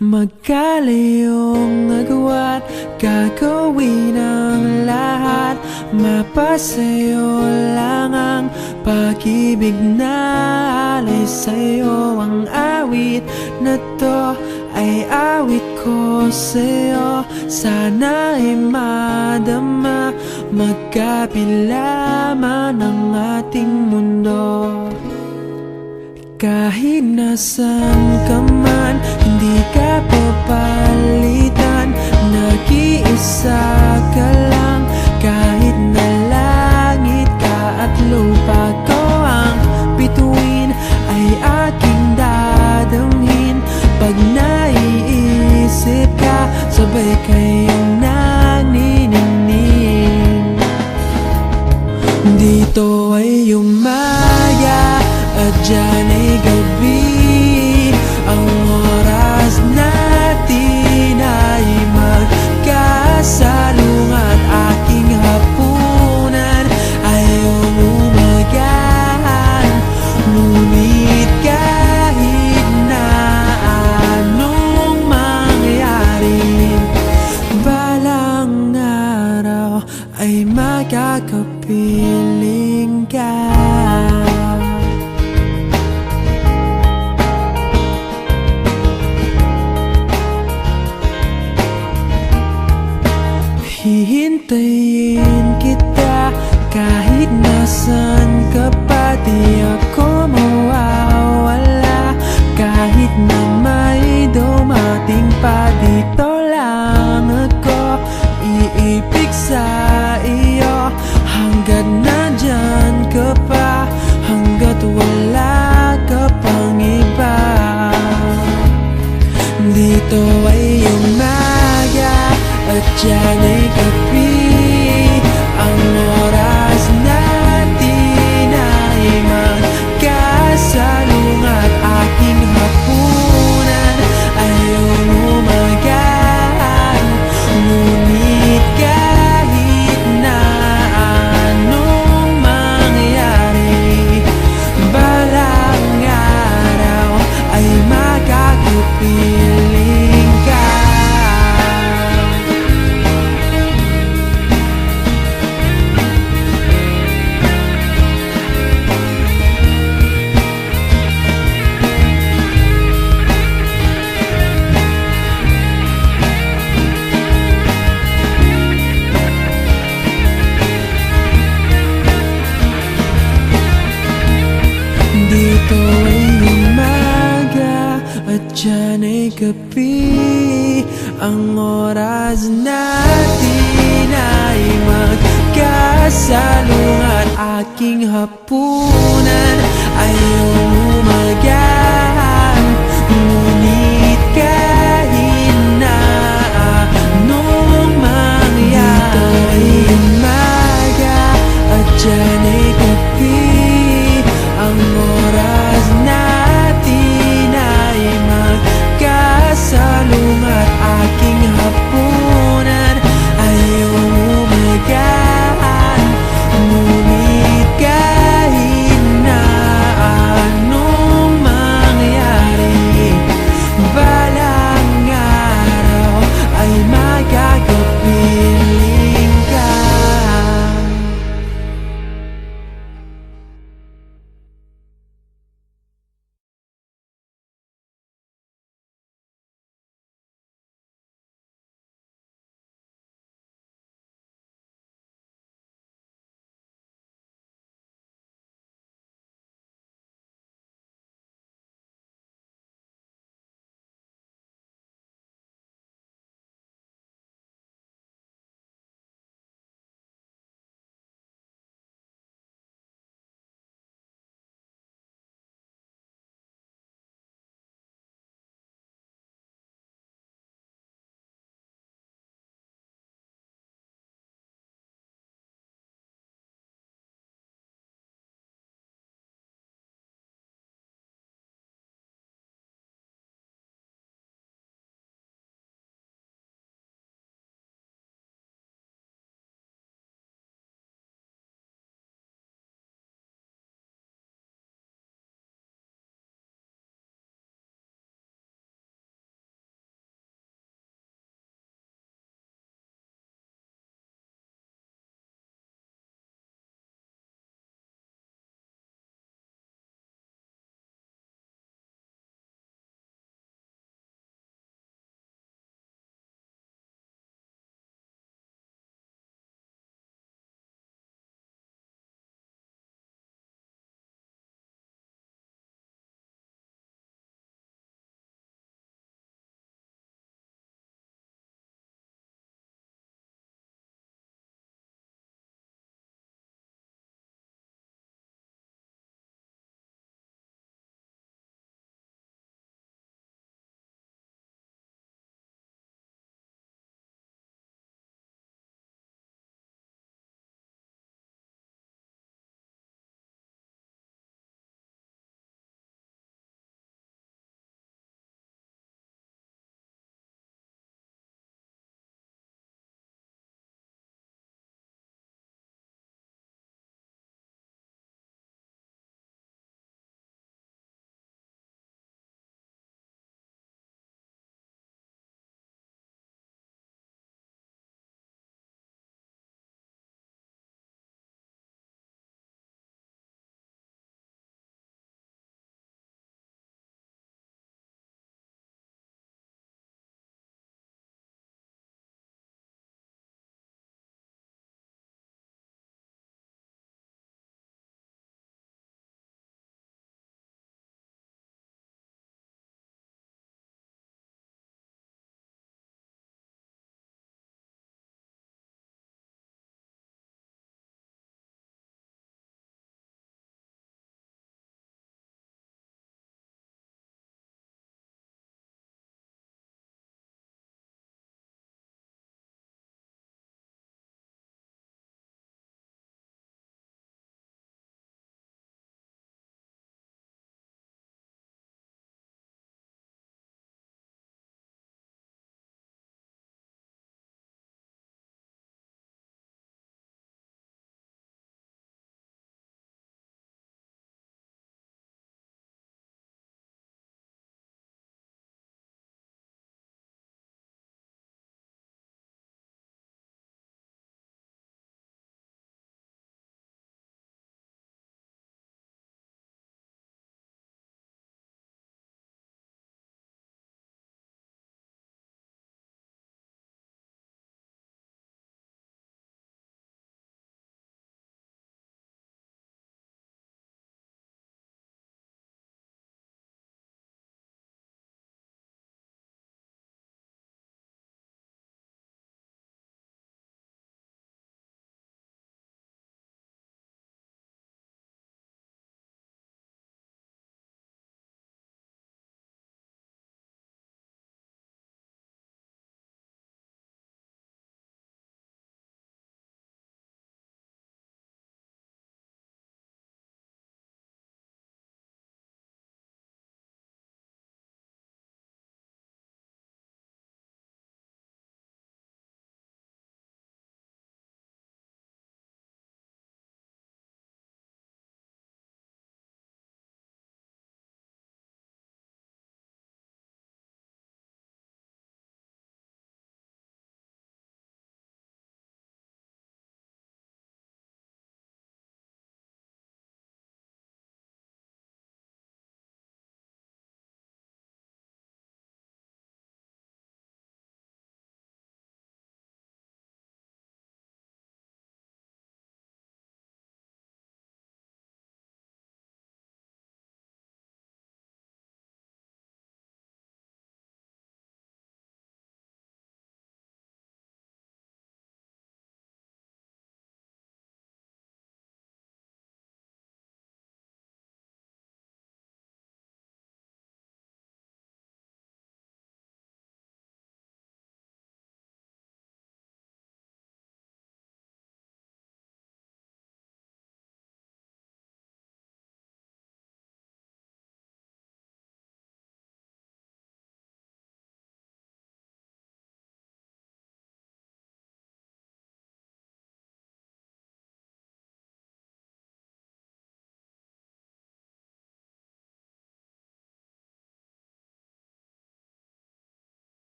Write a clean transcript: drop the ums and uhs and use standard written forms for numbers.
Magkalayong agwat, gagawin ang lahat. Mapasayo lang ang pag-ibig na alay sa'yo. Ang awit na to ay awit ko sa'yo. Sana ay madama, magkabila man ang ating mundo. Kahit nasan ka man, hindi ka papalitan. Nag-iisa ka lang, kahit na langit ka at lupa ko ang bituin, ay aking dadamhin. Pag naiisip ka, sabay kayong naniningning. Dito ay umaya at dyan ay gabi. Ang oras natin ay magkasalungat. Aking hapunan ay umumagahan. Ngunit kahit na anong mangyari, balang araw ay magkakapiling ka. Hihintayin kita kahit nasan ka pa. Di ako mawawala kahit na may dumating pa. Dito lang ako iibig sa iyo hanggat nandyan ka pa, hanggat wala ka pang iba. Dito ay umaga at dyan ay gabi. Ang oras natin ay magkasalungat. Aking hapunan ay umumagahan. Ngunit kahit na anong mangyari, balang araw ay magkakapiling ka. Dito ay umaga at dyan ay gabi. Ang oras natin ay magkasalungat. Aking hapunan ay umagahan.